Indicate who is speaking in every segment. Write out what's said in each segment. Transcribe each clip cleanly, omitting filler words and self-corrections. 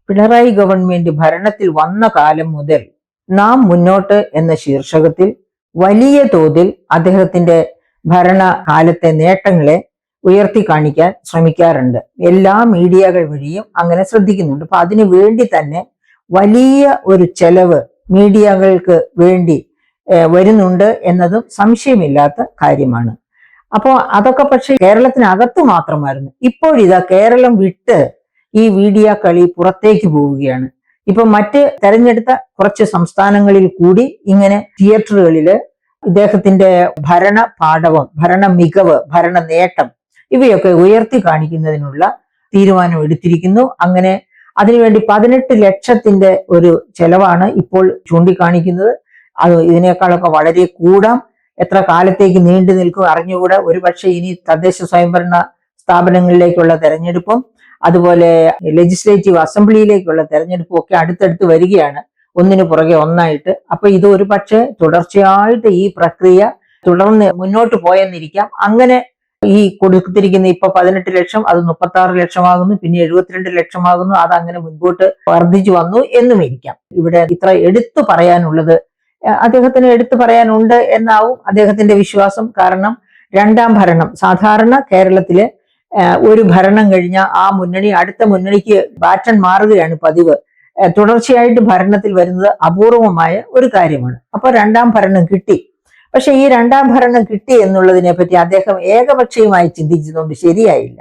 Speaker 1: Pinarayi government ഭരണത്തിൽ വന്ന കാലം മുതൽ നാം മുന്നോട്ട് എന്ന ശീർഷകത്തിൽ വലിയ തോതിൽ അദ്ദേഹത്തിന്റെ ഭരണകാലത്തെ നേട്ടങ്ങളെ ഉയർത്തി കാണിക്കാൻ ശ്രമിക്കാറുണ്ട്. എല്ലാ മീഡിയകൾ വഴിയും അങ്ങനെ ശ്രദ്ധിക്കുന്നുണ്ട്. അപ്പൊ അതിനു വേണ്ടി തന്നെ വലിയ ഒരു ചെലവ് മീഡിയകൾക്ക് വേണ്ടി വരുന്നുണ്ട് എന്നതും സംശയമില്ലാത്ത കാര്യമാണ്. അപ്പോൾ അതൊക്കെ പക്ഷെ കേരളത്തിനകത്ത് മാത്രമായിരുന്നു. ഇപ്പോഴിതാ കേരളം വിട്ട് ഈ മീഡിയ കളി പുറത്തേക്ക് പോവുകയാണ്. ഇപ്പൊ മറ്റ് തെരഞ്ഞെടുത്ത കുറച്ച് സംസ്ഥാനങ്ങളിൽ കൂടി ഇങ്ങനെ തിയേറ്ററുകളില് ഇദ്ദേഹത്തിന്റെ ഭരണ പാടവം, ഭരണ മികവ്, ഭരണ നേട്ടം ഇവയൊക്കെ ഉയർത്തി കാണിക്കുന്നതിനുള്ള തീരുമാനം എടുത്തിരിക്കുന്നു. അങ്ങനെ അതിനുവേണ്ടി 18 ലക്ഷത്തിന്റെ ഒരു ചെലവാണ് ഇപ്പോൾ ചൂണ്ടിക്കാണിക്കുന്നത്. അത് ഇതിനേക്കാളൊക്കെ വളരെ കൂടാം. എത്ര കാലത്തേക്ക് നീണ്ടു നിൽക്കും അറിഞ്ഞുകൂടെ. ഒരുപക്ഷെ ഇനി തദ്ദേശ സ്വയംഭരണ സ്ഥാപനങ്ങളിലേക്കുള്ള തെരഞ്ഞെടുപ്പും അതുപോലെ ലെജിസ്ലേറ്റീവ് അസംബ്ലിയിലേക്കുള്ള തെരഞ്ഞെടുപ്പും ഒക്കെ അടുത്തടുത്ത് വരികയാണ്, ഒന്നിനു പുറകെ ഒന്നായിട്ട്. അപ്പൊ ഇത് ഒരു പക്ഷേ തുടർച്ചയായിട്ട് ഈ പ്രക്രിയ തുടർന്ന് മുന്നോട്ട് പോയെന്നിരിക്കാം. അങ്ങനെ ഈ കൊടുത്തിരിക്കുന്ന ഇപ്പൊ 18 ലക്ഷം അത് 36 ലക്ഷമാകുന്നു, പിന്നെ 72 ലക്ഷമാകുന്നു, അത് അങ്ങനെ മുൻപോട്ട് വർദ്ധിച്ചു വന്നു എന്നും ഇരിക്കാം. ഇവിടെ ഇത്ര എടുത്തു പറയാനുള്ളത് അദ്ദേഹത്തിന് എടുത്തു പറയാനുണ്ട് എന്നാവും അദ്ദേഹത്തിന്റെ വിശ്വാസം. കാരണം രണ്ടാം ഭരണം, സാധാരണ കേരളത്തിലെ ഒരു ഭരണം കഴിഞ്ഞ ആ മുന്നണി അടുത്ത മുന്നണിക്ക് ബാറ്റൺ മാറുകയാണ് പതിവ്. തുടർച്ചയായിട്ട് ഭരണത്തിൽ വരുന്നത് അപൂർവമായ ഒരു കാര്യമാണ്. അപ്പൊ രണ്ടാം ഭരണം കിട്ടി. പക്ഷെ ഈ രണ്ടാം ഭരണം കിട്ടി എന്നുള്ളതിനെ പറ്റി അദ്ദേഹം ഏകപക്ഷീയമായി ചിന്തിച്ചതുകൊണ്ട് ശരിയായില്ല.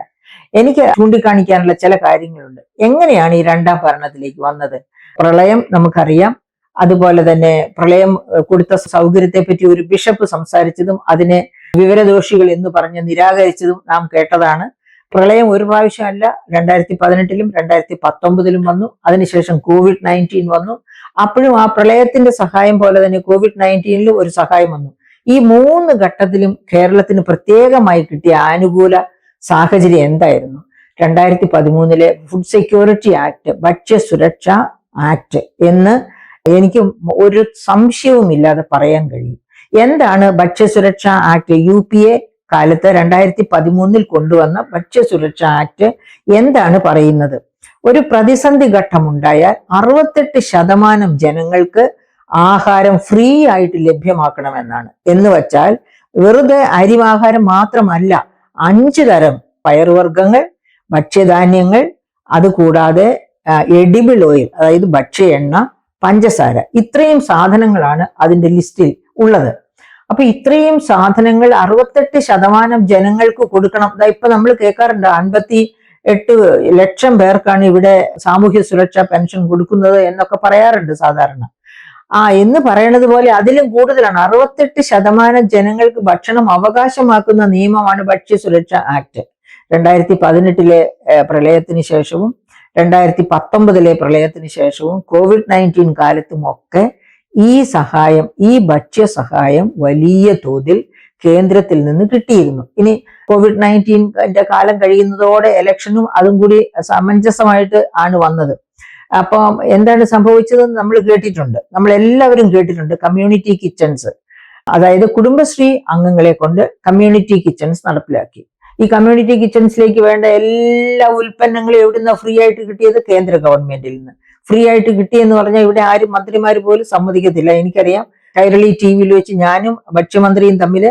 Speaker 1: എനിക്ക് ചൂണ്ടിക്കാണിക്കാനുള്ള ചില കാര്യങ്ങളുണ്ട്. എങ്ങനെയാണ് ഈ രണ്ടാം ഭരണത്തിലേക്ക് വന്നത്? പ്രളയം നമുക്കറിയാം. അതുപോലെ തന്നെ പ്രളയം കൊടുത്ത സൗകര്യത്തെ പറ്റി ഒരു ബിഷപ്പ് സംസാരിച്ചതും അതിനെ വിവരദോഷികൾ എന്ന് പറഞ്ഞ് നിരാകരിച്ചതും നാം കേട്ടതാണ്. പ്രളയം ഒരു പ്രാവശ്യമല്ല, 2018-ലും 2019-ലും വന്നു. അതിനുശേഷം COVID-19 വന്നു. അപ്പോഴും ആ പ്രളയത്തിന്റെ സഹായം പോലെ തന്നെ COVID-19-ലും ഒരു സഹായം വന്നു. ഈ 3 ഘട്ടത്തിലും കേരളത്തിന് പ്രത്യേകമായി കിട്ടിയ ആനുകൂല സാഹചര്യം എന്തായിരുന്നു? 2013-ലെ ഫുഡ് സെക്യൂരിറ്റി ആക്ട്, ഭക്ഷ്യസുരക്ഷാ ആക്ട് എന്ന് എനിക്ക് ഒരു സംശയവുമില്ലാതെ പറയാൻ കഴിയും. എന്താണ് ഭക്ഷ്യസുരക്ഷാ ആക്ട്? UPA കാലത്ത് 2013-ൽ കൊണ്ടുവന്ന ഭക്ഷ്യസുരക്ഷാ ആക്ട് എന്താണ് പറയുന്നത്? ഒരു പ്രതിസന്ധി ഘട്ടമുണ്ടായാൽ 68% ജനങ്ങൾക്ക് ആഹാരം ഫ്രീ ആയിട്ട് ലഭ്യമാക്കണമെന്നാണ്. എന്ന് വച്ചാൽ വെറുതെ അരിവാഹാരം മാത്രമല്ല, 5 തരം പയറുവർഗ്ഗങ്ങൾ, ഭക്ഷ്യധാന്യങ്ങൾ, അതുകൂടാതെ എഡിബിൾ ഓയിൽ അതായത് ഭക്ഷ്യ എണ്ണ, പഞ്ചസാര, ഇത്രയും സാധനങ്ങളാണ് അതിന്റെ ലിസ്റ്റിൽ ഉള്ളത്. അപ്പൊ ഇത്രയും സാധനങ്ങൾ 68% ജനങ്ങൾക്ക് കൊടുക്കണം. ഇപ്പൊ നമ്മൾ കേൾക്കാറുണ്ട് 58 ലക്ഷം പേർക്കാണ് ഇവിടെ സാമൂഹ്യ സുരക്ഷാ പെൻഷൻ കൊടുക്കുന്നത് എന്നൊക്കെ പറയാറുണ്ട് സാധാരണ. എന്ന് പറയണത് പോലെ അതിലും കൂടുതലാണ്. 68% ജനങ്ങൾക്ക് ഭക്ഷണം അവകാശമാക്കുന്ന നിയമമാണ് ഭക്ഷ്യസുരക്ഷാ ആക്ട്. 2018-ലെ പ്രളയത്തിന് ശേഷവും 2019-ലെ പ്രളയത്തിന് ശേഷവും COVID-19 കാലത്തും ഒക്കെ ഈ സഹായം, ഈ ഭക്ഷ്യസഹായം വലിയ തോതിൽ കേന്ദ്രത്തിൽ നിന്ന് കിട്ടിയിരുന്നു. ഇനി COVID-19 കാലം കഴിയുന്നതോടെ ഇലക്ഷനും അതും കൂടി സമഞ്ജസമായിട്ട് ആണ് വന്നത്. അപ്പം എന്താണ് സംഭവിച്ചതെന്ന് നമ്മൾ കേട്ടിട്ടുണ്ട്, നമ്മൾ എല്ലാവരും കേട്ടിട്ടുണ്ട്. കമ്മ്യൂണിറ്റി കിച്ചൺസ്, അതായത് കുടുംബശ്രീ അംഗങ്ങളെ കൊണ്ട് കമ്മ്യൂണിറ്റി കിച്ചൺസ് നടപ്പിലാക്കി. ഈ കമ്മ്യൂണിറ്റി കിച്ചൺസിലേക്ക് വേണ്ട എല്ലാ ഉൽപ്പന്നങ്ങളും എവിടുന്ന ഫ്രീ ആയിട്ട് കിട്ടിയത്? കേന്ദ്ര ഗവൺമെന്റിൽ നിന്ന് ഫ്രീ ആയിട്ട് കിട്ടിയെന്ന് പറഞ്ഞാൽ ഇവിടെ ആരും മന്ത്രിമാർ പോലും സമ്മതിക്കത്തില്ല. എനിക്കറിയാം, കൈരളി TV-യിൽ വെച്ച് ഞാനും ഭക്ഷ്യമന്ത്രിയും തമ്മിൽ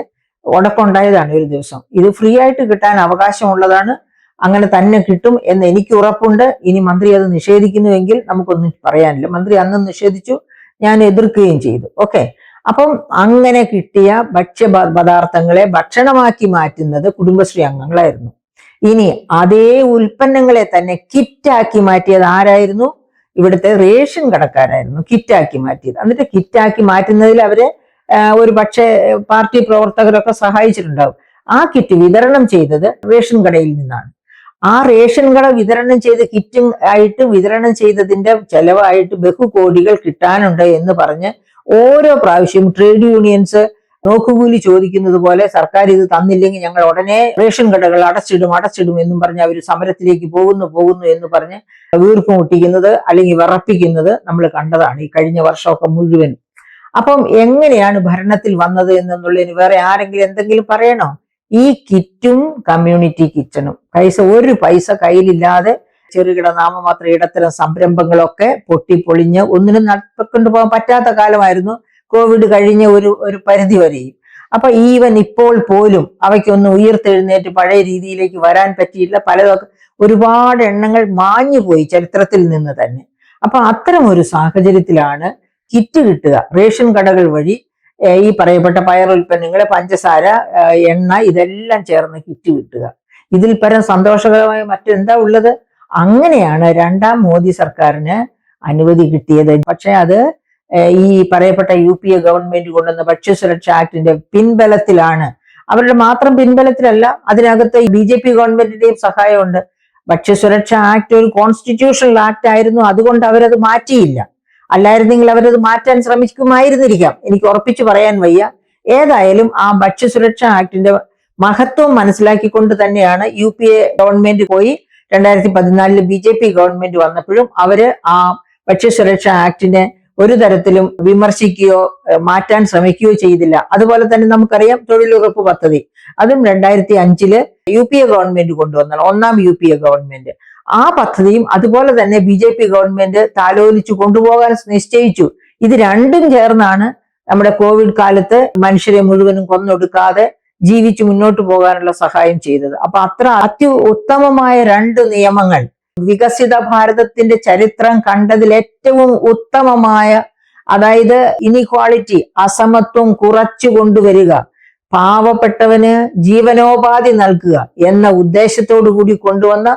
Speaker 1: ഉടക്കുണ്ടായതാണ് ഒരു ദിവസം. ഇത് ഫ്രീ ആയിട്ട് കിട്ടാൻ അവകാശമുള്ളതാണ്, അങ്ങനെ തന്നെ കിട്ടും എന്ന് എനിക്ക് ഉറപ്പുണ്ട്. ഇനി മന്ത്രി അത് നിഷേധിക്കുന്നുവെങ്കിൽ നമുക്കൊന്നും പറയാനില്ല. മന്ത്രി അന്ന് നിഷേധിച്ചു, ഞാൻ എതിർക്കുകയും ചെയ്തു. ഓക്കെ, അപ്പം അങ്ങനെ കിട്ടിയ ഭക്ഷ്യ പദാർത്ഥങ്ങളെ ഭക്ഷണമാക്കി മാറ്റുന്നത് കുടുംബശ്രീ അംഗങ്ങളായിരുന്നു. ഇനി അതേ ഉൽപ്പന്നങ്ങളെ തന്നെ കിറ്റാക്കി മാറ്റിയത് ആരായിരുന്നു? ഇവിടുത്തെ റേഷൻ കടക്കാരായിരുന്നു കിറ്റാക്കി മാറ്റിയത്. എന്നിട്ട് കിറ്റാക്കി മാറ്റുന്നതിൽ അവരെ ഒരു പക്ഷേ പാർട്ടി പ്രവർത്തകരൊക്കെ സഹായിച്ചിട്ടുണ്ടാവും. ആ കിറ്റ് വിതരണം ചെയ്തത് റേഷൻ കടയിൽ നിന്നാണ്. ആ റേഷൻ കട വിതരണം ചെയ്ത കിറ്റും ആയിട്ട് വിതരണം ചെയ്തതിന്റെ ചെലവായിട്ട് ബഹുകോടികൾ കിട്ടാനുണ്ട് എന്ന് പറഞ്ഞ് ഓരോ പ്രാവശ്യവും ട്രേഡ് യൂണിയൻസ് നോക്കുകൂലി ചോദിക്കുന്നത് പോലെ സർക്കാർ ഇത് തന്നില്ലെങ്കിൽ ഞങ്ങൾ ഉടനെ റേഷൻ കടകൾ അടച്ചിടും എന്നും പറഞ്ഞ് അവർ സമരത്തിലേക്ക് പോകുന്നു എന്ന് പറഞ്ഞ് വീർപ്പ് മുട്ടിക്കുന്നത് അല്ലെങ്കിൽ വിറപ്പിക്കുന്നത് നമ്മൾ കണ്ടതാണ് ഈ കഴിഞ്ഞ വർഷമൊക്കെ മുഴുവൻ. അപ്പം എങ്ങനെയാണ് ഭരണത്തിൽ വന്നത് എന്നുള്ളതിന് വേറെ ആരെങ്കിലും എന്തെങ്കിലും പറയണോ? ഈ കിറ്റും കമ്മ്യൂണിറ്റി കിച്ചണും ഒരു പൈസ കയ്യിലില്ലാതെ ചെറുകിട നാമമാത്ര ഇടത്തരം സംരംഭങ്ങളൊക്കെ പൊട്ടിപ്പൊളിഞ്ഞ് ഒന്നിനും നടത്തിക്കൊണ്ടുപോകാൻ പറ്റാത്ത കാലമായിരുന്നു കോവിഡ് കഴിഞ്ഞ ഒരു പരിധി വരെയും. അപ്പൊ ഈവൻ ഇപ്പോൾ പോലും അവയ്ക്കൊന്ന് ഉയർത്തെഴുന്നേറ്റ് പഴയ രീതിയിലേക്ക് വരാൻ പറ്റിയില്ല. പലതൊക്കെ ഒരുപാട് എണ്ണങ്ങൾ മാഞ്ഞുപോയി ചരിത്രത്തിൽ നിന്ന് തന്നെ. അപ്പൊ അത്തരം ഒരു സാഹചര്യത്തിലാണ് കിറ്റ് കിട്ടുക. റേഷൻ കടകൾ വഴി ഈ പറയപ്പെട്ട പയറുൽപ്പന്നങ്ങൾ, പഞ്ചസാര, എണ്ണ ഇതെല്ലാം ചേർന്ന് കിറ്റ് കിട്ടുക. ഇതിൽ പരം സന്തോഷകരമായ മറ്റെന്താ ഉള്ളത്? അങ്ങനെയാണ് രണ്ടാം മോദി സർക്കാരിന് അനുമതി കിട്ടിയത്. പക്ഷെ അത് ഈ പറയപ്പെട്ട UPA ഗവൺമെന്റ് കൊണ്ടുവന്ന ഭക്ഷ്യസുരക്ഷ ആക്ടിന്റെ പിൻബലത്തിലാണ്. അവരുടെ മാത്രം പിൻബലത്തിലല്ല, അതിനകത്ത് BJP ഗവൺമെന്റിന്റെയും സഹായമുണ്ട്. ഭക്ഷ്യസുരക്ഷ ആക്ട് ഒരു കോൺസ്റ്റിറ്റ്യൂഷണൽ ആക്ട് ആയിരുന്നു, അതുകൊണ്ട് അവരത് മാറ്റിയില്ല. അല്ലായിരുന്നെങ്കിൽ അവരത് മാറ്റാൻ ശ്രമിക്കുമായിരുന്നിരിക്കാം, എനിക്ക് ഉറപ്പിച്ചു പറയാൻ വയ്യ. ഏതായാലും ആ ഭക്ഷ്യസുരക്ഷ ആക്ടിന്റെ മഹത്വം മനസ്സിലാക്കിക്കൊണ്ട് തന്നെയാണ് UPA ഗവൺമെന്റ് പോയി 2014 BJP ഗവൺമെന്റ് വന്നപ്പോഴും അവര് ആ ഭക്ഷ്യസുരക്ഷ ആക്ടിനെ ഒരു തരത്തിലും വിമർശിക്കുകയോ മാറ്റാൻ ശ്രമിക്കുകയോ ചെയ്തില്ല. അതുപോലെ തന്നെ നമുക്കറിയാം തൊഴിലുറപ്പ് പദ്ധതി, അതും 2005 UPA ഗവൺമെന്റ് കൊണ്ടുവന്നാണ്, ഒന്നാം UPA ഗവൺമെന്റ്. ആ പദ്ധതിയും അതുപോലെ തന്നെ BJP ഗവൺമെന്റ് താലോലിച്ചു കൊണ്ടുപോകാൻ നിശ്ചയിച്ചു. ഇത് രണ്ടും ചേർന്നാണ് നമ്മുടെ കോവിഡ് കാലത്ത് മനുഷ്യരെ മുഴുവനും കൊന്നൊടുക്കാതെ ജീവിച്ചു മുന്നോട്ട് പോകാനുള്ള സഹായം ചെയ്തത്. അപ്പൊ അത്ര ഉത്തമമായ രണ്ട് നിയമങ്ങൾ വികസിത ഭാരതത്തിന്റെ ചരിത്രം കണ്ടതിൽ ഏറ്റവും ഉത്തമമായ, അതായത് ഇനിക്വാളിറ്റി, അസമത്വം കുറച്ചു കൊണ്ടുവരിക, പാവപ്പെട്ടവന് ജീവനോപാധി നൽകുക എന്ന ഉദ്ദേശത്തോടു കൂടി കൊണ്ടുവന്ന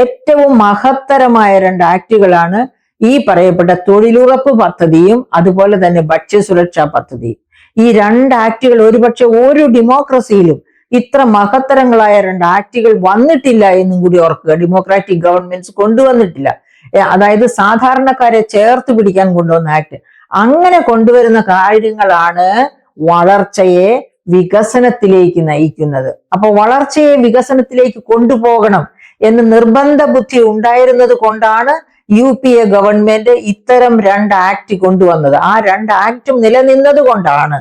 Speaker 1: ഏറ്റവും മഹത്തരമായ രണ്ട് ആക്ടുകളാണ് ഈ പറയപ്പെട്ട തൊഴിലുറപ്പ് പദ്ധതിയും അതുപോലെ തന്നെ ഭക്ഷ്യസുരക്ഷാ പദ്ധതിയും. ഈ രണ്ട് ആക്ടുകൾ ഒരുപക്ഷെ ഒരു ഡെമോക്രസിയിലും ഇത്ര മഹത്തരങ്ങളായ രണ്ട് ആക്ടുകൾ വന്നിട്ടില്ല എന്നും കൂടി ഓർക്കുക. ഡെമോക്രാറ്റിക് ഗവൺമെന്റ്സ് കൊണ്ടുവന്നിട്ടില്ല. അതായത് സാധാരണക്കാരെ ചേർത്ത് പിടിക്കാൻ കൊണ്ടുവന്ന ആക്ട്. അങ്ങനെ കൊണ്ടുവരുന്ന കാര്യങ്ങളാണ് വളർച്ചയെ വികസനത്തിലേക്ക് നയിക്കുന്നത്. അപ്പൊ വളർച്ചയെ വികസനത്തിലേക്ക് കൊണ്ടുപോകണം എന്ന് നിർബന്ധ ബുദ്ധി ഉണ്ടായിരുന്നത് കൊണ്ടാണ് UPA ഗവൺമെന്റ് ഇത്തരം രണ്ട് ആക്ട് കൊണ്ടുവന്നത്. ആ രണ്ട് ആക്ടും നിലനിന്നത് കൊണ്ടാണ്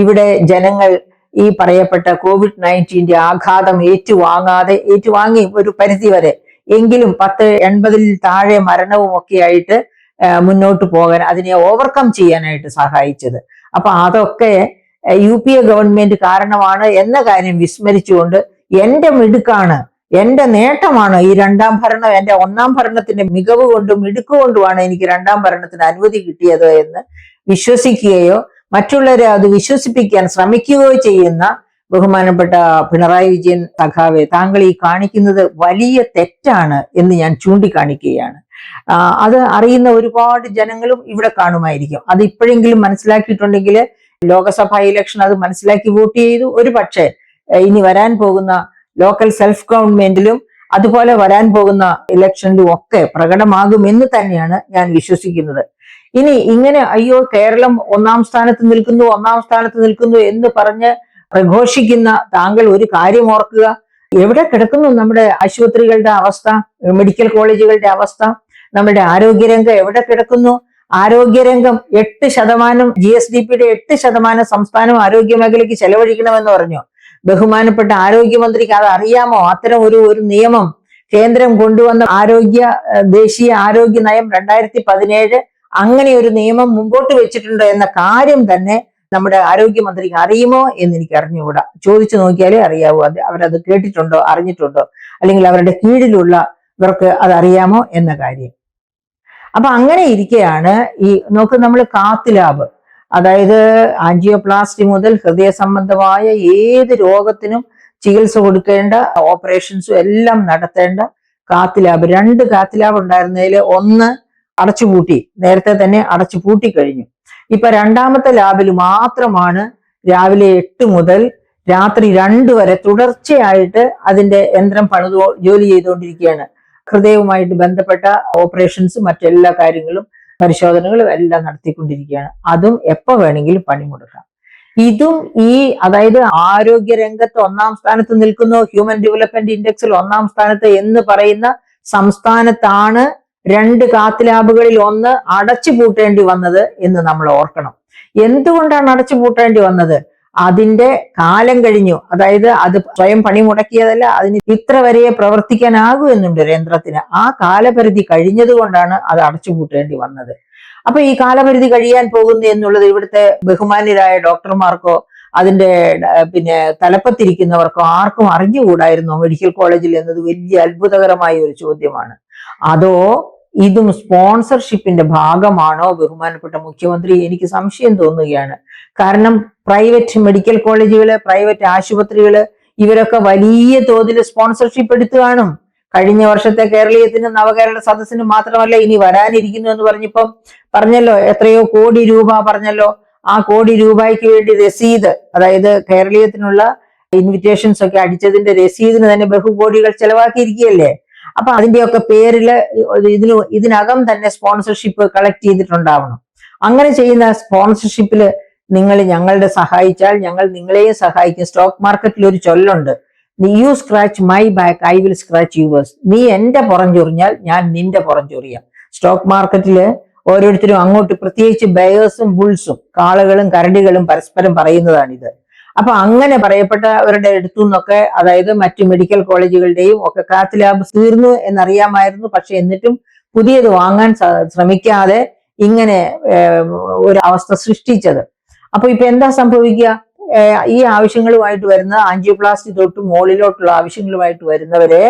Speaker 1: ഇവിടെ ജനങ്ങൾ ഈ പറയപ്പെട്ട COVID-19 ആഘാതം ഏറ്റുവാങ്ങി ഒരു പരിധി വരെ എങ്കിലും 1080 താഴെ മരണവും ഒക്കെ ആയിട്ട് മുന്നോട്ട് പോകാൻ, അതിനെ ഓവർകം ചെയ്യാനായിട്ട് സഹായിച്ചത്. അപ്പൊ അതൊക്കെ UPA ഗവൺമെന്റ് കാരണമാണ് എന്ന കാര്യം വിസ്മരിച്ചുകൊണ്ട് എന്റെ മിടുക്കാണ്, എന്റെ നേട്ടമാണ് ഈ രണ്ടാം ഭരണം, എന്റെ ഒന്നാം ഭരണത്തിന്റെ മികവ് കൊണ്ടും മിടുക്കുകൊണ്ടുമാണ് എനിക്ക് രണ്ടാം ഭരണത്തിന് അനുമതി കിട്ടിയത് എന്ന് വിശ്വസിക്കുകയോ മറ്റുള്ളവരെ അത് വിശ്വസിപ്പിക്കാൻ ശ്രമിക്കുകയോ ചെയ്യുന്ന ബഹുമാനപ്പെട്ട പിണറായി വിജയൻ സഖാവെ, താങ്കൾ ഈ കാണിക്കുന്നത് വലിയ തെറ്റാണ് എന്ന് ഞാൻ ചൂണ്ടിക്കാണിക്കുകയാണ്. അത് അറിയുന്ന ഒരുപാട് ജനങ്ങളും ഇവിടെ കാണുമായിരിക്കും. അത് ഇപ്പോഴെങ്കിലും മനസ്സിലാക്കിയിട്ടുണ്ടെങ്കിൽ ലോക്സഭാ ഇലക്ഷൻ അത് മനസ്സിലാക്കി വോട്ട് ചെയ്തു. ഒരു പക്ഷേ ഇനി വരാൻ പോകുന്ന ലോക്കൽ സെൽഫ് ഗവൺമെന്റിലും അതുപോലെ വരാൻ പോകുന്ന ഇലക്ഷനിലും ഒക്കെ പ്രകടമാകുമെന്ന് തന്നെയാണ് ഞാൻ വിശ്വസിക്കുന്നത്. ഇനി ഇങ്ങനെ അയ്യോ കേരളം ഒന്നാം സ്ഥാനത്ത് നിൽക്കുന്നു എന്ന് പറഞ്ഞ് പ്രഘോഷിക്കുന്ന താങ്കൾ ഒരു കാര്യം ഓർക്കുക. എവിടെ കിടക്കുന്നു നമ്മുടെ ആശുപത്രികളുടെ അവസ്ഥ, മെഡിക്കൽ കോളേജുകളുടെ അവസ്ഥ, നമ്മുടെ ആരോഗ്യരംഗം എവിടെ കിടക്കുന്നു? ആരോഗ്യരംഗം 8% GSDPയുടെ 8% സംസ്ഥാനം ആരോഗ്യ മേഖലയ്ക്ക് ചെലവഴിക്കണമെന്ന് പറഞ്ഞു. ബഹുമാനപ്പെട്ട ആരോഗ്യമന്ത്രിക്ക് അത് അറിയാമോ? അത്തരം ഒരു നിയമം കേന്ദ്രം കൊണ്ടുവന്ന ദേശീയ ആരോഗ്യ നയം 2017 അങ്ങനെ ഒരു നിയമം മുമ്പോട്ട് വെച്ചിട്ടുണ്ടോ എന്ന കാര്യം തന്നെ നമ്മുടെ ആരോഗ്യമന്ത്രിക്ക് അറിയുമോ എന്ന് എനിക്ക് അറിഞ്ഞുകൂടാ. ചോദിച്ചു നോക്കിയാലേ അറിയാവൂ അവരത് കേട്ടിട്ടുണ്ടോ, അറിഞ്ഞിട്ടുണ്ടോ, അല്ലെങ്കിൽ അവരുടെ കീഴിലുള്ളവർക്ക് അത് അറിയാമോ എന്ന കാര്യം. അപ്പൊ അങ്ങനെ ഇരിക്കെയാണ് നമ്മൾ കാത്ത് ലാബ്, അതായത് ആൻജിയോപ്ലാസ്റ്റി മുതൽ ഹൃദയ സംബന്ധമായ ഏത് രോഗത്തിനും ചികിത്സ കൊടുക്കേണ്ട ഓപ്പറേഷൻസും എല്ലാം നടത്തേണ്ട കാത്ത് ലാബ്, 2 കാത്ത് ലാബ് ഉണ്ടായിരുന്നതിൽ ഒന്ന് അടച്ചുപൂട്ടി, നേരത്തെ തന്നെ അടച്ചു പൂട്ടി കഴിഞ്ഞു. ഇപ്പൊ രണ്ടാമത്തെ ലാബിൽ മാത്രമാണ് രാവിലെ 8 മുതൽ രാത്രി 2 വരെ തുടർച്ചയായിട്ട് അതിന്റെ യന്ത്രം ജോലി ചെയ്തുകൊണ്ടിരിക്കുകയാണ്. ഹൃദയവുമായിട്ട് ബന്ധപ്പെട്ട ഓപ്പറേഷൻസ് മറ്റെല്ലാ കാര്യങ്ങളും പരിശോധനകളും എല്ലാം നടത്തിക്കൊണ്ടിരിക്കുകയാണ്. അതും എപ്പോ വേണമെങ്കിലും പണിമുടക്കാം. ഇതും അതായത് ആരോഗ്യ രംഗത്ത് 1-ാം സ്ഥാനത്ത് നിൽക്കുന്നു, ഹ്യൂമൻ ഡെവലപ്മെന്റ് ഇൻഡെക്സിൽ 1-ാം സ്ഥാനത്ത് എന്ന് പറയുന്ന സംസ്ഥാനത്താണ് 2 കാത്ത് ലാബുകളിൽ ഒന്ന് അടച്ചു പൂട്ടേണ്ടി വന്നത് എന്ന് നമ്മൾ ഓർക്കണം. എന്തുകൊണ്ടാണ് അടച്ചു പൂട്ടേണ്ടി വന്നത്? അതിന്റെ കാലം കഴിഞ്ഞു. അതായത് അത് സ്വയം പണി മുടക്കിയതല്ല, അതിന് ഇത്ര വരെ പ്രവർത്തിക്കാനാകൂ എന്നുണ്ട് ഒരു യന്ത്രത്തിന്. ആ കാലപരിധി കഴിഞ്ഞത് കൊണ്ടാണ് അത് അടച്ചുപൂട്ടേണ്ടി വന്നത്. അപ്പൊ ഈ കാലപരിധി കഴിയാൻ പോകുന്നു എന്നുള്ളത് ഇവിടുത്തെ ബഹുമാന്യരായ ഡോക്ടർമാർക്കോ അതിന്റെ തലപ്പത്തിരിക്കുന്നവർക്കോ ആർക്കും അറിഞ്ഞുകൂടായിരുന്നോ മെഡിക്കൽ കോളേജിൽ എന്നത് വലിയ അത്ഭുതകരമായ ഒരു ചോദ്യമാണ്. അതോ ഇതും സ്പോൺസർഷിപ്പിന്റെ ഭാഗമാണോ ബഹുമാനപ്പെട്ട മുഖ്യമന്ത്രി? എനിക്ക് സംശയം തോന്നുകയാണ്. കാരണം പ്രൈവറ്റ് മെഡിക്കൽ കോളേജുകള്, പ്രൈവറ്റ് ആശുപത്രികള്, ഇവരൊക്കെ വലിയ തോതിൽ സ്പോൺസർഷിപ്പ് എടുത്തു കാണും. കഴിഞ്ഞ വർഷത്തെ കേരളീയത്തിനും നവകേരള സദസ്സിനും മാത്രമല്ല, ഇനി വരാനിരിക്കുന്നു എന്ന് പറഞ്ഞല്ലോ, എത്രയോ കോടി രൂപ പറഞ്ഞല്ലോ. ആ കോടി രൂപയ്ക്ക് വേണ്ടി രസീത്, അതായത് കേരളീയത്തിനുള്ള ഇൻവിറ്റേഷൻസ് ഒക്കെ അടിച്ചതിന്റെ രസീതിന് തന്നെ ബഹുകോടികൾ ചെലവാക്കിയിരിക്കുകയല്ലേ. അപ്പൊ അതിന്റെയൊക്കെ പേരില് ഇതിനകം തന്നെ സ്പോൺസർഷിപ്പ് കളക്ട് ചെയ്തിട്ടുണ്ടാവണം. അങ്ങനെ ചെയ്യുന്ന സ്പോൺസർഷിപ്പില് നിങ്ങൾ ഞങ്ങളുടെ സഹായിച്ചാൽ ഞങ്ങൾ നിങ്ങളെയും സഹായിക്കും. സ്റ്റോക്ക് മാർക്കറ്റിൽ ഒരു ചൊല്ലുണ്ട്, you scratch my back I will scratch yours. നീ എന്റെ പുറം ചൊറിഞ്ഞാൽ ഞാൻ നിന്റെ പുറം ചൊറിയാം. സ്റ്റോക്ക് മാർക്കറ്റില് ഓരോരുത്തരും അങ്ങോട്ട്, പ്രത്യേകിച്ച് ബയേഴ്സും ബുൾസും, കാളകളും കരടികളും പരസ്പരം പറയുന്നതാണിത്. അപ്പൊ അങ്ങനെ പറയപ്പെട്ടവരുടെ അടുത്തു നിന്നൊക്കെ, അതായത് മറ്റു മെഡിക്കൽ കോളേജുകളുടെയും ഒക്കെ കാത്ത് ലാബ് തീർന്നു എന്നറിയാമായിരുന്നു. പക്ഷെ എന്നിട്ടും പുതിയത് വാങ്ങാൻ ശ്രമിക്കാതെ ഇങ്ങനെ ഒരു അവസ്ഥ സൃഷ്ടിച്ചത്. അപ്പൊ ഇപ്പൊ എന്താ സംഭവിക്കുക? ഈ ആവശ്യങ്ങളുമായിട്ട് വരുന്ന ആൻജിയോപ്ലാസ്റ്റി തൊട്ട് മുകളിലോട്ടുള്ള ആവശ്യങ്ങളുമായിട്ട് വരുന്നവരെ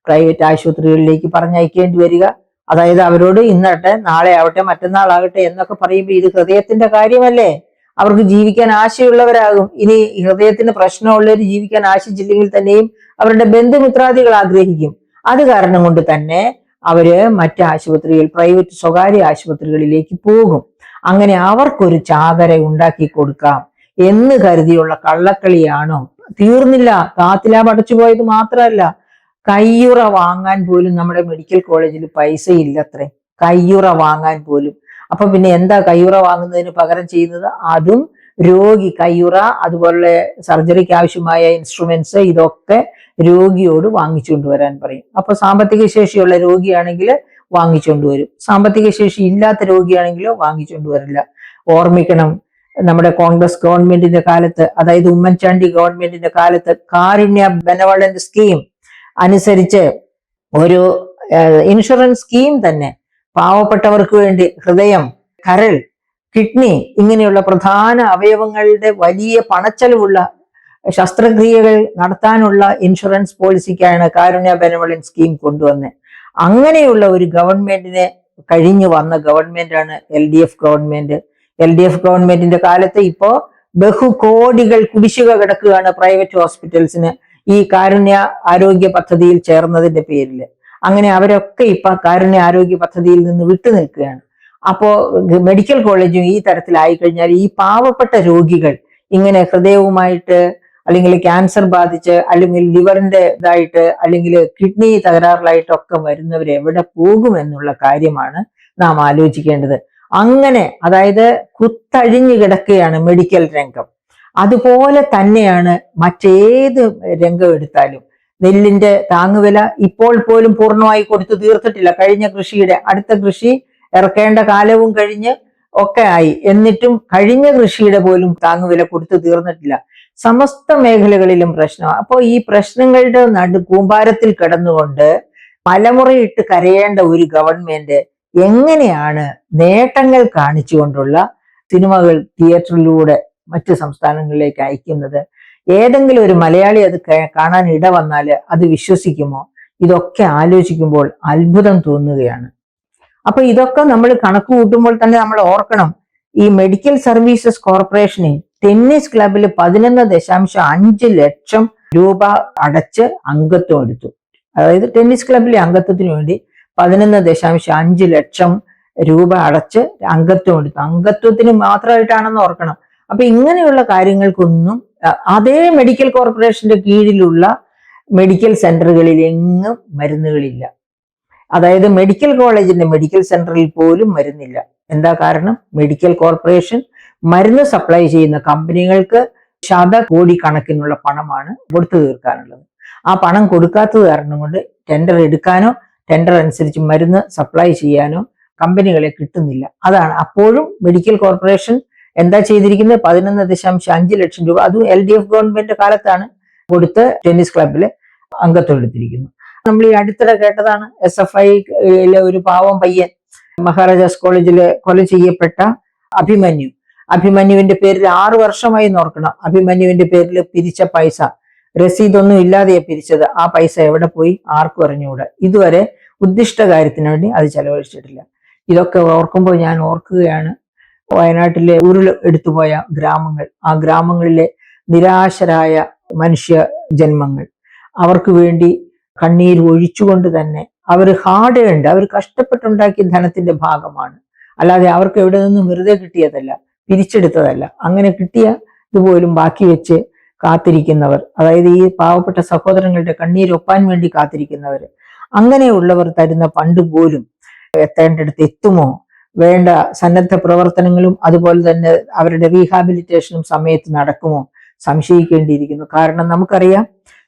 Speaker 1: പ്രൈവറ്റ് ആശുപത്രികളിലേക്ക് പറഞ്ഞയക്കേണ്ടി വരിക. അതായത് അവരോട് ഇന്നാട്ടെ, നാളെ ആവട്ടെ, മറ്റന്നാളാകട്ടെ എന്നൊക്കെ പറയുമ്പോൾ ഇത് ഹൃദയത്തിന്റെ കാര്യമല്ലേ? അവർക്ക് ജീവിക്കാൻ ആശയുള്ളവരാകും. ഇനി ഹൃദയത്തിന് പ്രശ്നമുള്ളവർ ജീവിക്കാൻ ആശിച്ചില്ലെങ്കിൽ തന്നെയും അവരുടെ ബന്ധുമിത്രാദികൾ ആഗ്രഹിക്കും. അത് കാരണം കൊണ്ട് തന്നെ അവര് മറ്റ് ആശുപത്രികൾ, പ്രൈവറ്റ് സ്വകാര്യ ആശുപത്രികളിലേക്ക് പോകും. അങ്ങനെ അവർക്കൊരു ചാകര ഉണ്ടാക്കി കൊടുക്കാം എന്ന് കരുതിയുള്ള കള്ളക്കളിയാണോ? തീർന്നില്ല. കാത്ത് ലാബ് അടച്ചുപോയത് മാത്രമല്ല, കയ്യുറ വാങ്ങാൻ പോലും നമ്മുടെ മെഡിക്കൽ കോളേജിൽ പൈസ ഇല്ലത്രേ, കയ്യുറ വാങ്ങാൻ പോലും. അപ്പൊ പിന്നെ എന്താ കയ്യുറ വാങ്ങുന്നതിന് പകരം ചെയ്യുന്നത്? അതും രോഗി കയ്യുറ, അതുപോലെ സർജറിക്ക് ആവശ്യമായ ഇൻസ്ട്രുമെന്റ്സ്, ഇതൊക്കെ രോഗിയോട് വാങ്ങിച്ചുകൊണ്ടുവരാൻ പറയും. അപ്പൊ സാമ്പത്തിക ശേഷിയുള്ള രോഗിയാണെങ്കിൽ വാങ്ങിച്ചുകൊണ്ടുവരും, സാമ്പത്തിക ശേഷി ഇല്ലാത്ത രോഗിയാണെങ്കിലോ വാങ്ങിച്ചുകൊണ്ടുവരില്ല. ഓർമ്മിക്കണം, നമ്മുടെ കോൺഗ്രസ് ഗവൺമെന്റിന്റെ കാലത്ത്, അതായത് ഉമ്മൻചാണ്ടി ഗവൺമെന്റിന്റെ കാലത്ത്, കാരുണ്യ ബെനവലന്റ് സ്കീം അനുസരിച്ച് ഒരു ഇൻഷുറൻസ് സ്കീം തന്നെ പാവപ്പെട്ടവർക്ക് വേണ്ടി ഹൃദയം, കരൾ, കിഡ്നി ഇങ്ങനെയുള്ള പ്രധാന അവയവങ്ങളുടെ വലിയ പണച്ചെലവുള്ള ശസ്ത്രക്രിയകൾ നടത്താനുള്ള ഇൻഷുറൻസ് പോളിസിക്കാണ് കാരുണ്യ ബെനവലന്റ് സ്കീം കൊണ്ടുവന്നത്. അങ്ങനെയുള്ള ഒരു ഗവൺമെന്റിനെ കഴിഞ്ഞു വന്ന ഗവൺമെന്റാണ് LDF ഗവൺമെന്റ്. LDF ഗവൺമെന്റിന്റെ കാലത്ത് ഇപ്പോ ബഹുകോടികൾ കുടിശ്ശിക കിടക്കുകയാണ് പ്രൈവറ്റ് ഹോസ്പിറ്റൽസിന് ഈ കാരുണ്യ ആരോഗ്യ പദ്ധതിയിൽ ചേർന്നതിന്റെ പേരിൽ. അങ്ങനെ അവരൊക്കെ ഇപ്പൊ കാരുണ്യ ആരോഗ്യ പദ്ധതിയിൽ നിന്ന് വിട്ടു നിൽക്കുകയാണ്. അപ്പോ മെഡിക്കൽ കോളേജും ഈ തരത്തിലായി കഴിഞ്ഞാൽ ഈ പാവപ്പെട്ട രോഗികൾ, ഇങ്ങനെ ഹൃദയവുമായിട്ട്, അല്ലെങ്കിൽ ക്യാൻസർ ബാധിച്ച്, അല്ലെങ്കിൽ ലിവറിന്റെ ഇതായിട്ട്, അല്ലെങ്കിൽ കിഡ്നി തകരാറിലായിട്ടൊക്കെ വരുന്നവർ എവിടെ പോകുമെന്നുള്ള കാര്യമാണ് നാം ആലോചിക്കേണ്ടത്. അങ്ങനെ, അതായത് കുത്തഴിഞ്ഞു കിടക്കുകയാണ് മെഡിക്കൽ രംഗം. അതുപോലെ തന്നെയാണ് മറ്റേത് രംഗം എടുത്താലും. നെല്ലിന്റെ താങ്ങുവില ഇപ്പോൾ പോലും പൂർണ്ണമായി കൊടുത്തു തീർത്തിട്ടില്ല. കഴിഞ്ഞ കൃഷിയുടെ അടുത്ത കൃഷി ഇറക്കേണ്ട കാലവും കഴിഞ്ഞ് ഒക്കെ ആയി, എന്നിട്ടും കഴിഞ്ഞ കൃഷിയുടെ പോലും താങ്ങുവില കൊടുത്തു തീർന്നിട്ടില്ല. സമസ്ത മേഖലകളിലും പ്രശ്നം. അപ്പോൾ ഈ പ്രശ്നങ്ങളുടെ കൂമ്പാരത്തിൽ കിടന്നുകൊണ്ട് മലമുറയിട്ട് കരയേണ്ട ഒരു ഗവൺമെന്റ് എങ്ങനെയാണ് നേട്ടങ്ങൾ കാണിച്ചുകൊണ്ടുള്ള സിനിമകൾ തിയേറ്ററിലൂടെ മറ്റ് സംസ്ഥാനങ്ങളിലേക്ക് അയക്കുന്നത്? ഏതെങ്കിലും ഒരു മലയാളി അത് കാണാൻ ഇട വന്നാൽ അത് വിശ്വസിക്കുമോ? ഇതൊക്കെ ആലോചിക്കുമ്പോൾ അത്ഭുതം തോന്നുകയാണ്. അപ്പൊ ഇതൊക്കെ നമ്മൾ കണക്ക് കൂട്ടുമ്പോൾ തന്നെ നമ്മൾ ഓർക്കണം, ഈ മെഡിക്കൽ സർവീസസ് കോർപ്പറേഷന് ടെന്നീസ് ക്ലബിൽ 11.5 ലക്ഷം രൂപ അടച്ച് അംഗത്വം എടുത്തു. അതായത് ടെന്നീസ് ക്ലബിലെ അംഗത്വത്തിന് വേണ്ടി 11.5 ലക്ഷം രൂപ അടച്ച് അംഗത്വം എടുത്തു. അംഗത്വത്തിന് മാത്രമായിട്ടാണെന്ന് ഓർക്കണം. അപ്പൊ ഇങ്ങനെയുള്ള കാര്യങ്ങൾക്കൊന്നും അതേ മെഡിക്കൽ കോർപ്പറേഷന്റെ കീഴിലുള്ള മെഡിക്കൽ സെന്ററുകളിൽ എങ്ങും മരുന്നുകളില്ല. അതായത് മെഡിക്കൽ കോളേജിന്റെ മെഡിക്കൽ സെന്ററിൽ പോലും മരുന്നില്ല. എന്താ കാരണം? മെഡിക്കൽ കോർപ്പറേഷൻ മരുന്ന് സപ്ലൈ ചെയ്യുന്ന കമ്പനികൾക്ക് ശതകോടി കണക്കിനുള്ള പണമാണ് കൊടുത്തു തീർക്കാനുള്ളത്. ആ പണം കൊടുക്കാത്തത് കാരണം കൊണ്ട് ടെൻഡർ എടുക്കാനോ ടെൻഡർ അനുസരിച്ച് മരുന്ന് സപ്ലൈ ചെയ്യാനോ കമ്പനികളെ കിട്ടുന്നില്ല. അതാണ്. അപ്പോഴും മെഡിക്കൽ കോർപ്പറേഷൻ എന്താ ചെയ്തിരിക്കുന്നത്? 11.5 ലക്ഷം രൂപ, അതും LDF ഗവൺമെന്റ് കാലത്താണ് കൊടുത്ത് ടെന്നീസ് ക്ലബിൽ അംഗത്വം എടുത്തിരിക്കുന്നു. നമ്മൾ ഈ അടുത്തിടെ കേട്ടതാണ് SFIയിലെ ഒരു പാവം പയ്യൻ മഹാരാജാസ് കോളേജിൽ കൊല ചെയ്യപ്പെട്ട അഭിമന്യുവിന്റെ പേരിൽ 6 വർഷമായി നോർക്കണം. അഭിമന്യുവിന്റെ പേരിൽ പിരിച്ച പൈസ, രസീതൊന്നും ഇല്ലാതെയാ പിരിച്ചത്. ആ പൈസ എവിടെ പോയി ആർക്കും അറിഞ്ഞുകൂടാ. ഇതുവരെ ഉദ്ദിഷ്ട കാര്യത്തിന് വേണ്ടി അത് ചെലവഴിച്ചിട്ടില്ല. ഇതൊക്കെ ഓർക്കുമ്പോൾ ഞാൻ ഓർക്കുകയാണ് വയനാട്ടിലെ ഉരുൾ എടുത്തുപോയ ഗ്രാമങ്ങൾ, ആ ഗ്രാമങ്ങളിലെ നിരാശരായ മനുഷ്യ ജന്മങ്ങൾ. അവർക്ക് വേണ്ടി കണ്ണീര് ഒഴിച്ചുകൊണ്ട് തന്നെ അവർ ഹാർഡ് ഏൺഡ്, അവർ കഷ്ടപ്പെട്ടുണ്ടാക്കിയ ധനത്തിന്റെ ഭാഗമാണ്. അല്ലാതെ അവർക്ക് എവിടെ നിന്നും വെറുതെ കിട്ടിയതല്ല, പിരിച്ചെടുത്തതല്ല. അങ്ങനെ കിട്ടിയ ഇതുപോലും ബാക്കി വെച്ച് കാത്തിരിക്കുന്നവർ, അതായത് ഈ പാവപ്പെട്ട സഹോദരങ്ങളുടെ കണ്ണീരൊപ്പാൻ വേണ്ടി കാത്തിരിക്കുന്നവർ, അങ്ങനെയുള്ളവർ തരുന്ന ഫണ്ട് പോലും എത്തേണ്ടടുത്ത് എത്തുമോ? വേണ്ട സന്നദ്ധ പ്രവർത്തനങ്ങളും അതുപോലെ തന്നെ അവരുടെ റീഹാബിലിറ്റേഷനും സമയത്ത് നടക്കുമോ? സംശയിക്കേണ്ടിയിരിക്കുന്നു. കാരണം നമുക്കറിയാം,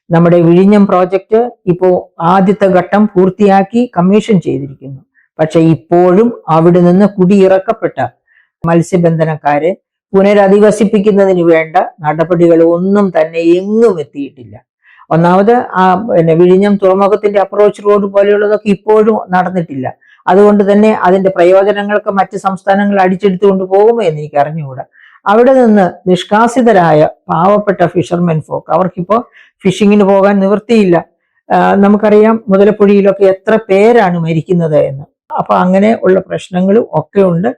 Speaker 1: നമ്മുടെ വിഴിഞ്ഞം പ്രോജക്റ്റ് ഇപ്പോ ആദ്യത്തെ ഘട്ടം പൂർത്തിയാക്കി കമ്മീഷൻ ചെയ്തിരിക്കുന്നു. പക്ഷെ ഇപ്പോഴും അവിടെ നിന്ന് കുടിയിറക്കപ്പെട്ട മത്സ്യബന്ധനക്കാരെ പുനരധിവസിപ്പിക്കുന്നതിന് വേണ്ട നടപടികൾ ഒന്നും തന്നെ എങ്ങും എത്തിയിട്ടില്ല. ഒന്നാമത് വിഴിഞ്ഞം തുറമുഖത്തിന്റെ അപ്രോച്ച് റോഡ് പോലെയുള്ളതൊക്കെ ഇപ്പോഴും നടന്നിട്ടില്ല. അതുകൊണ്ട് തന്നെ അതിന്റെ പ്രയോജനങ്ങൾക്ക് മറ്റ് സംസ്ഥാനങ്ങൾ അടിച്ചെടുത്തുകൊണ്ട് പോകുമോ എന്ന് എനിക്ക് അറിഞ്ഞുകൂടാ. അവിടെ നിന്ന് നിഷ്കാസിതരായ പാവപ്പെട്ട ഫിഷർമെൻ ഫോക്ക്, അവർക്കിപ്പോ ഫിഷിങ്ങിന് പോകാൻ നിവൃത്തിയില്ല. നമുക്കറിയാം മുതലപ്പുഴയിലൊക്കെ എത്ര പേരാണ് മരിക്കുന്നത് എന്ന്. അപ്പൊ അങ്ങനെ ഉള്ള പ്രശ്നങ്ങളും ഒക്കെ ഉണ്ട്.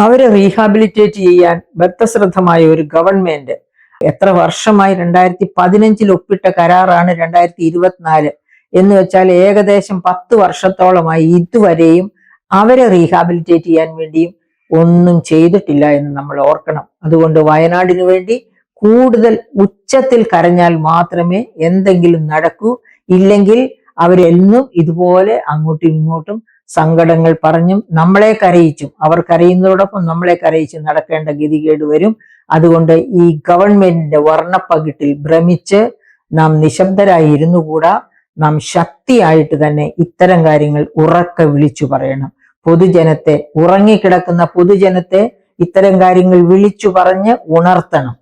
Speaker 1: അവരെ റീഹാബിലിറ്റേറ്റ് ചെയ്യാൻ ബദ്ധശ്രദ്ധമായ ഒരു ഗവൺമെന്റ് എത്ര വർഷമായി 2015 ഒപ്പിട്ട കരാറാണ് 2024 എന്ന് വെച്ചാൽ ഏകദേശം 10 വർഷത്തോളമായി ഇതുവരെയും അവരെ റീഹാബിലിറ്റേറ്റ് ചെയ്യാൻ വേണ്ടിയും ഒന്നും ചെയ്തിട്ടില്ല എന്ന് നമ്മൾ ഓർക്കണം. അതുകൊണ്ട് വയനാടിന് വേണ്ടി കൂടുതൽ ഉച്ചത്തിൽ കരഞ്ഞാൽ മാത്രമേ എന്തെങ്കിലും നടക്കൂ. ഇല്ലെങ്കിൽ അവരെന്നും ഇതുപോലെ അങ്ങോട്ടും ഇങ്ങോട്ടും സങ്കടങ്ങൾ പറഞ്ഞും നമ്മളെ കരയിച്ചും, അവർ കരയുന്നതോടൊപ്പം നമ്മളെ കരയിച്ചും നടക്കേണ്ട ഗതികേട് വരും. അതുകൊണ്ട് ഈ ഗവൺമെന്റിന്റെ വർണ്ണപ്പകിട്ടിൽ ഭ്രമിച്ച് നാം നിശബ്ദരായി ഇരുന്നുകൂടാ. നാം ശക്തിയായിട്ട് തന്നെ ഇത്തരം കാര്യങ്ങൾ ഉറക്കെ വിളിച്ചു പറയണം. പൊതുജനത്തെ, ഉറങ്ങിക്കിടക്കുന്ന പൊതുജനത്തെ ഇത്തരം കാര്യങ്ങൾ വിളിച്ചു പറഞ്ഞ് ഉണർത്തണം.